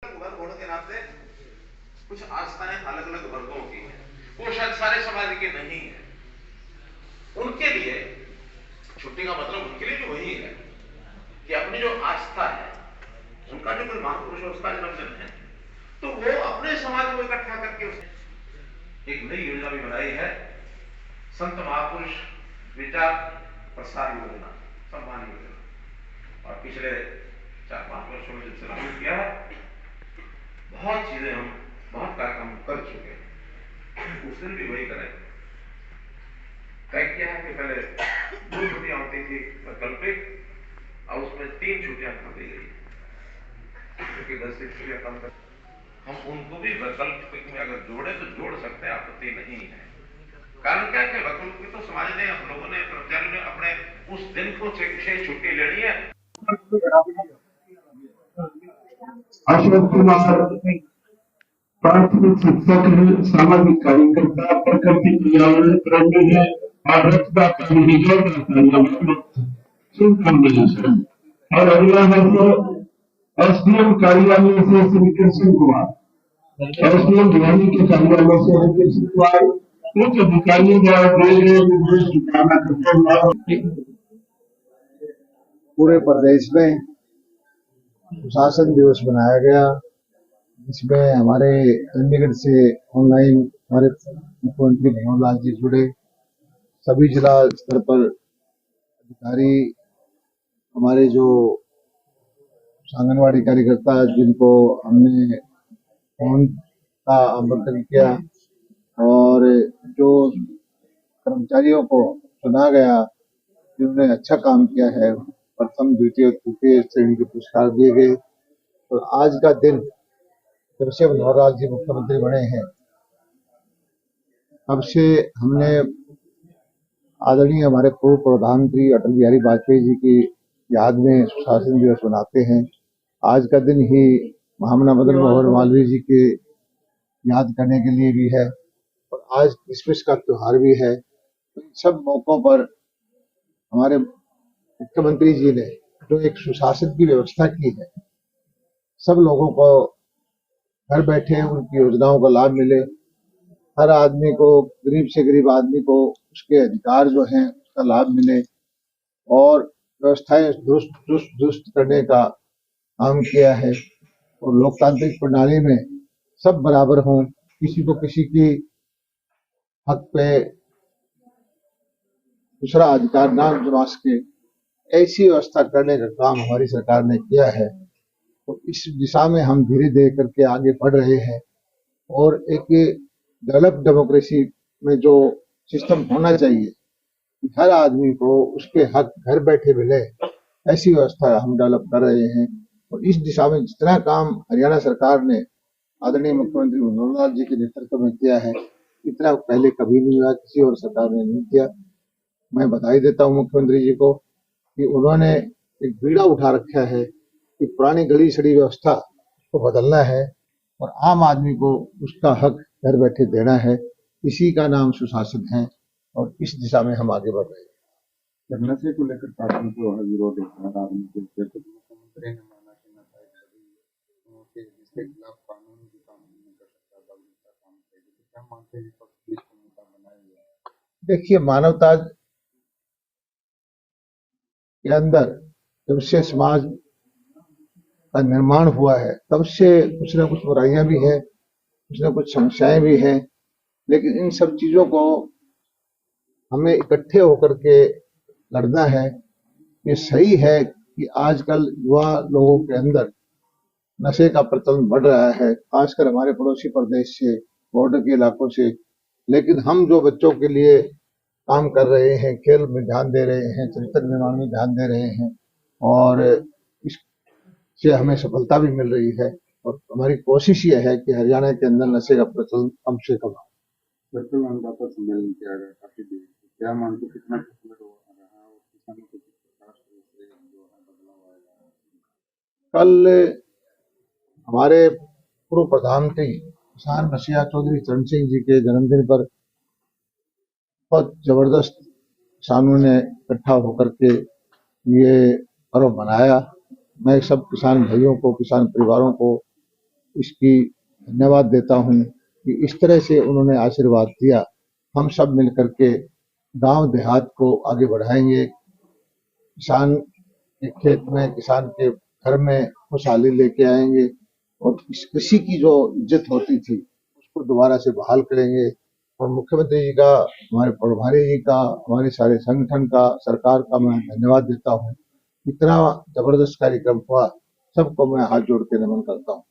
वर्ग होने के नाते कुछ आस्थाएं अलग अलग वर्गों की हैं, वो शायद सारे समाज की नहीं है। उनके लिए छुट्टी का मतलब उनके लिए भी वही है कि अपनी जो आस्था है, उनका जो कोई महापुरुष है उसका जन्मदिन है, तो वो अपने समाज को इकट्ठा करके उसे एक नई योजना भी बनाई है, संत महापुरुष विचार प्रसार योजना, सम्मान योजना। और पिछले 4-5 वर्षों में जब से लागू किया है, बहुत चीजें हम बहुत कार्यक्रम कर चुके हैं। उस दिन भी वही करें। तय किया है कि पहले 2 छुट्टियां होती थी वैकल्पिक, और उसमें 3 छुट्टियां कर दी गई, क्योंकि 10 से छुट्टियां कम कर, हम उनको भी वैकल्पिक में अगर जोड़े तो जोड़ सकते हैं, आपत्ति नहीं है। कारण क्या है, वैकल्पिक तो समाज ने, हम लोगों ने, कर्मचारियों ने अपने उस दिन को विशेष छुट्टी लेनी है। अशोक कुमार प्राथमिक शिक्षक है, सामाजिक कार्यकर्ता, प्रकृति पर्यावरण प्रेमी है, आदर्शता शुभकामनाएं। और अगला है तो एसडीएम कार्यालय से श्री कृष्ण कुमार, एसडीएम भिवानी के कार्यालय से है कृष्ण कुमार। उच्च अधिकारियों द्वारा दिए गए निर्देश की पालना करते हुए पूरे प्रदेश में सुशासन दिवस मनाया गया, जिसमें हमारे चंडीगढ़ से ऑनलाइन हमारे मुख्यमंत्री मनोहर लाल जी जुड़े, सभी जिला स्तर पर अधिकारी, हमारे जो आंगनवाड़ी कार्यकर्ता जिनको हमने फोन का आमंत्रण किया, और जो कर्मचारियों को चुना गया जिन्होंने अच्छा काम किया है, प्रथम द्वितीय तृतीय श्रेणी के पुरस्कार दिए गए। तो आज का दिन जब से मनोहर लाल जी मुख्यमंत्री बने हैं, तब से हमने आदरणीय हमारे पूर्व प्रधानमंत्री अटल बिहारी वाजपेयी जी की याद में सुशासन दिवस मनाते हैं। आज का दिन ही महामना मदन मोहन मालवीय जी के याद करने के लिए भी है, और आज क्रिसमस का त्योहार भी है। तो इन सब मौकों पर हमारे मुख्यमंत्री जी ने जो एक सुशासन की व्यवस्था की है, सब लोगों को घर बैठे उनकी योजनाओं का लाभ मिले, हर आदमी को, गरीब से गरीब आदमी को उसके अधिकार जो हैं उसका लाभ मिले, और व्यवस्थाएं दुरुस्त करने का काम किया है। और लोकतांत्रिक प्रणाली में सब बराबर हों, किसी को किसी की हक पे दूसरा अधिकार ना जमा सके, ऐसी व्यवस्था करने का काम हमारी सरकार ने किया है। तो इस दिशा में हम धीरे धीरे करके आगे बढ़ रहे हैं, और एक डेवलप डेमोक्रेसी में जो सिस्टम होना चाहिए, हर आदमी को उसके हक घर बैठे मिले, ऐसी व्यवस्था हम डेवलप कर रहे हैं। और इस दिशा में जितना काम हरियाणा सरकार ने आदरणीय मुख्यमंत्री मनोहर लाल जी के नेतृत्व में किया है, इतना पहले कभी नहीं हुआ, किसी और सरकार ने नहीं किया। मैं बधाई देता हूँ मुख्यमंत्री जी को कि उन्होंने एक बीड़ा उठा रखा है कि पुरानी गली सड़ी व्यवस्था को बदलना है और आम आदमी को उसका हक घर बैठे देना है। इसी का नाम सुशासन है, और इस दिशा में हम आगे बढ़ रहे हैं। नशे को लेकर शासन जो है विरोध मुख्यमंत्री ने माना कि नशा एक सभी जिसके खिलाफ कानून भी काम नहीं कर सकता, काम करेगी, तो क्या मानते हैं विपक्ष को मुद्दा बनाएंगे? देखिए, मानवता के अंदर जब से समाज का निर्माण हुआ है, तब से कुछ न कुछ बुराइयां भी हैं, कुछ न कुछ समस्याएं भी हैं, लेकिन इन सब चीजों को हमें इकट्ठे होकर के लड़ना है। ये सही है कि आजकल युवा लोगों के अंदर नशे का प्रचलन बढ़ रहा है, खासकर हमारे पड़ोसी प्रदेश से, बॉर्डर के इलाकों से। लेकिन हम जो बच्चों के लिए काम कर रहे हैं, खेल में ध्यान दे रहे हैं, चरित्र निर्माण में ध्यान दे रहे हैं, और इससे हमें सफलता भी मिल रही है। और हमारी कोशिश ये है कि हरियाणा के अंदर नशे का प्रचलन कम से कम हो। सम्मेलन किया गया काफी देर, क्या मानते कितना रहा और किसानों को किस प्रकार से जो है बदलाव आएगा? कल हमारे पूर्व प्रधानमंत्री किसान रसिया चौधरी चरण सिंह जी के जन्मदिन पर बहुत जबरदस्त किसानों ने इकट्ठा होकर के ये पर्व मनाया। मैं सब किसान भाइयों को, किसान परिवारों को इसकी धन्यवाद देता हूँ कि इस तरह से उन्होंने आशीर्वाद दिया। हम सब मिलकर के गांव देहात को आगे बढ़ाएंगे। किसान के खेत में, किसान के घर में खुशहाली लेके आएंगे और इस कृषि की जो इज्जत होती थी उसको दोबारा से बहाल करेंगे। और मुख्यमंत्री जी का, हमारे प्रभारी जी का, हमारे सारे संगठन का, सरकार का मैं धन्यवाद देता हूँ। इतना जबरदस्त कार्यक्रम हुआ, सबको मैं हाथ जोड़ के नमन करता हूँ।